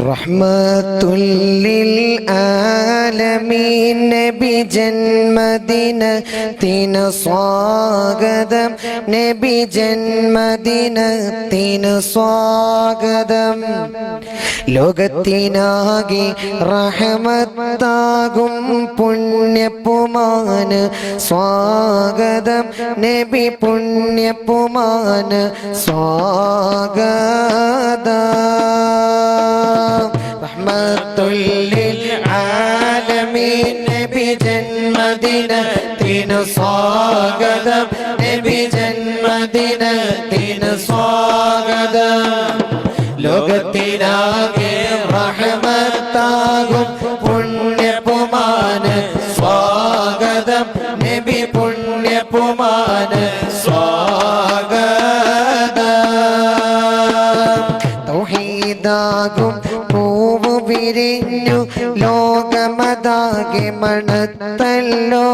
റഹ്മത്തുല്ലിൽ ആലമീൻ നബി ജന്മദിനത്തിന് സ്വാഗതം, നബി ജന്മദിനത്തിന് സ്വാഗതം. ലോകത്തിനാകെ റഹ്മത്താകും പുണ്യപ്പുമാന് സ്വാഗതം, നബി പുണ്യപ്പുമാന് സ്വാഗതം. റഹ്മത്തുല്ലിൽ ആലമീൻ നബി ജന്മദിനത്തിന് സ്വാഗതം, നബി ജന്മദിനത്തിന് സ്വാഗതം. ലോകത്തിനാകെ റഹ്മത്താകും പുണ്യപ്പുമാന് സ്വാഗതം, നബി പുണ്യപ്പുമാന് സ്വാഗതം. തൗഹീദാകും പൂവ് വിരിഞ്ഞു ലോകമതാകെ മണത്തല്ലോ,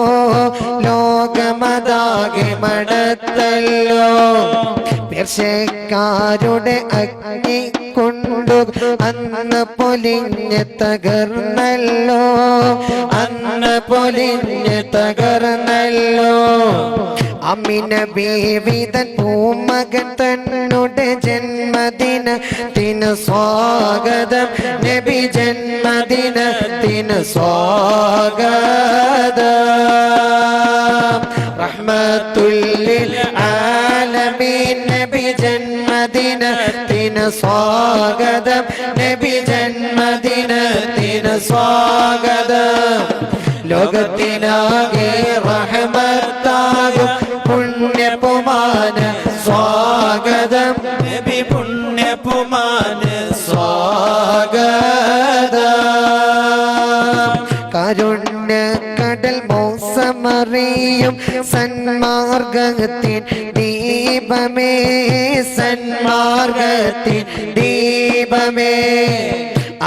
ലോകമതാകെ മണത്തല്ലോ. പേർഷ്യക്കാരുടെ അഗ്നി കൊണ്ടു അന്ന് പൊലിഞ്ഞ് തകർന്നല്ലോ, അന്ന് പൊലിഞ്ഞ് തകർന്നല്ലോ. അമിന ബീവി തൻ പൂമകൻ തന്നുടെ ജന്മദിനത്തിന് സ്വാഗതം, നബി ജന്മദിനത്തിന് സ്വാഗതം. റഹ്മത്തുല്ലിൽ ആലമീൻ നബി ജന്മദിനത്തിന് സ്വാഗതം, നബി ജന്മദിനത്തിന് സ്വാഗതം. ലോകത്തിനാകെ റഹ്മത്താകും പുണ്യപ്പുമാന് സ്വാഗതം, നബി പുണ്യപ്പുമാന് സ്വാഗതം. കാരുണ്യ കടൽ മോസമറിയും സന്മാർഗത്തിൻ ദീപമേ, സന്മാർഗത്തിൻ ദീപമേ.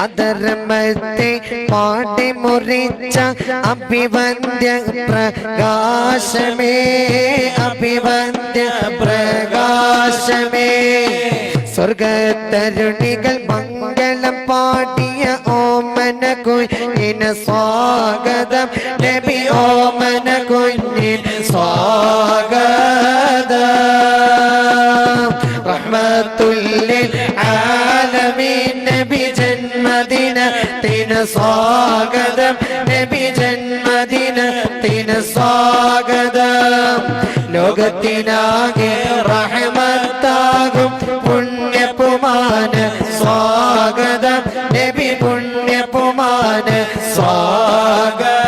അധർമ്മത്തെ പാടി മുറിച്ച അഭിവന്ദ്യ പ്രകാശമേ, അഭിവന്ദ്യ പ്രകാശമേ. സ്വർഗത്തരുണികൾ മംഗളം പാടിയ ഓമന കുഞ്ഞിന് സ്വാഗതം, നബി ഓമന കുഞ്ഞിന് സ്വാഗതം. റഹ്മത്തുല്ലിൽ ആലമീൻ നബി ജന്മദിനത്തിന് സ്വാഗതം, നബി ജന്മദിനത്തിന് സ്വാഗതം. ലോകത്തിനാകെ റഹ്മത്താകും പുണ്യപ്പുമാന് സ്വാഗതം, നബി പുണ്യപ്പുമാന് സ്വാഗതം.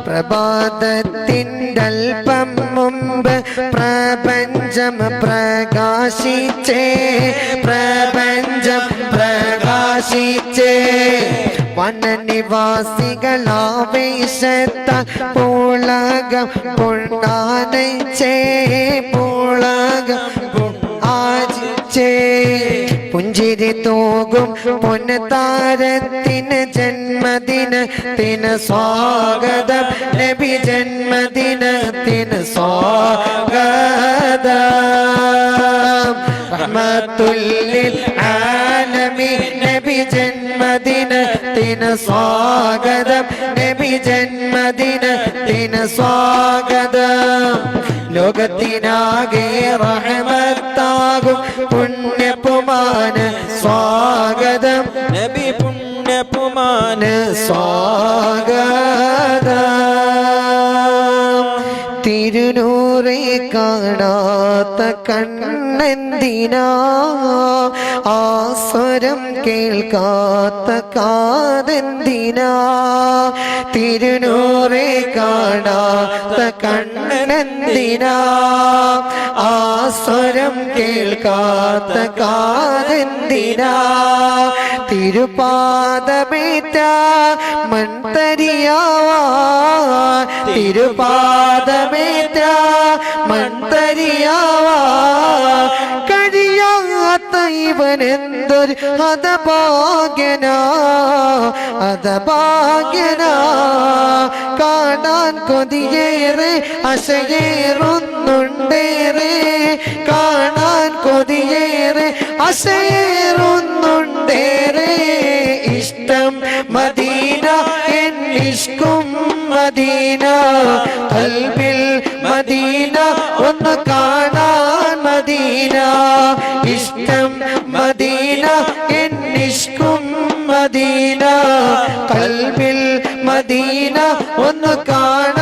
പ്രഭാതത്തിൻ്റെ അല്പം മുമ്പ് പ്രപഞ്ചം പ്രകാശിച്ചേ, പ്രപഞ്ചം പ്രകാശിച്ചേ. വനനിവാസികളാവേശത്താൽ പുളകം പൊണ്ണാനയിച്ചേ, പുളകം ആചിച്ചേ. പുഞ്ചിരി തൂകും പൊന്നതാരത്തിന് ജന്മദിനത്തിന് സ്വാഗതം, നബി ജന്മദിനത്തിന് സ്വാഗതം. റഹ്മത്തുല്ലിൽ ആലമീൻ നബി ജന്മദിനത്തിന് സ്വാഗതം, നബി ജന്മദിനത്തിന് സ്വാഗതം. ലോകത്തിനാകെ റഹ്മത്താകും പുണ്യപ്പുമാന് സ്വാഗതം, നബി പുണ്യപ്പുമാന് സ്വാഗതം. തിരുനൂറെ കാണാത്ത കണ്ണെന്തിനാ, ആസ്വരം കേൾക്കാത്ത കാതെന്തിനാ. തിരുനൂറെ കാണാത്ത കണ്ണെന്തിനാ, ആസ്വരം കേൾക്കാത്ത കാതെന്തിനാ. തിരുപാദമേറ്റ മൺതരിയാവാ, തിരുപാദമേറ്റ മൺതരിയാവാ. കഴിയാത്ത ഇവനെന്തൊരു ഹതഭാഗ്യനാ, ഹതഭാഗ്യനാ. കാണാൻ കൊതിയേറെ അശയേറുന്നുണ്ടേറെ, കാണാൻ കൊതിയേറെ അസേറുന്നുണ്ടേറെ ഇഷ്ടം മദീന എന്നിഷ്കും മദീന കൽബിൽ മദീന ഒന്ന് കാണാൻ മദീന ഇഷ്ടം മദീന എന്നിഷ്കും മദീന കൽബിൽ മദീന ഒന്ന് കാണാൻ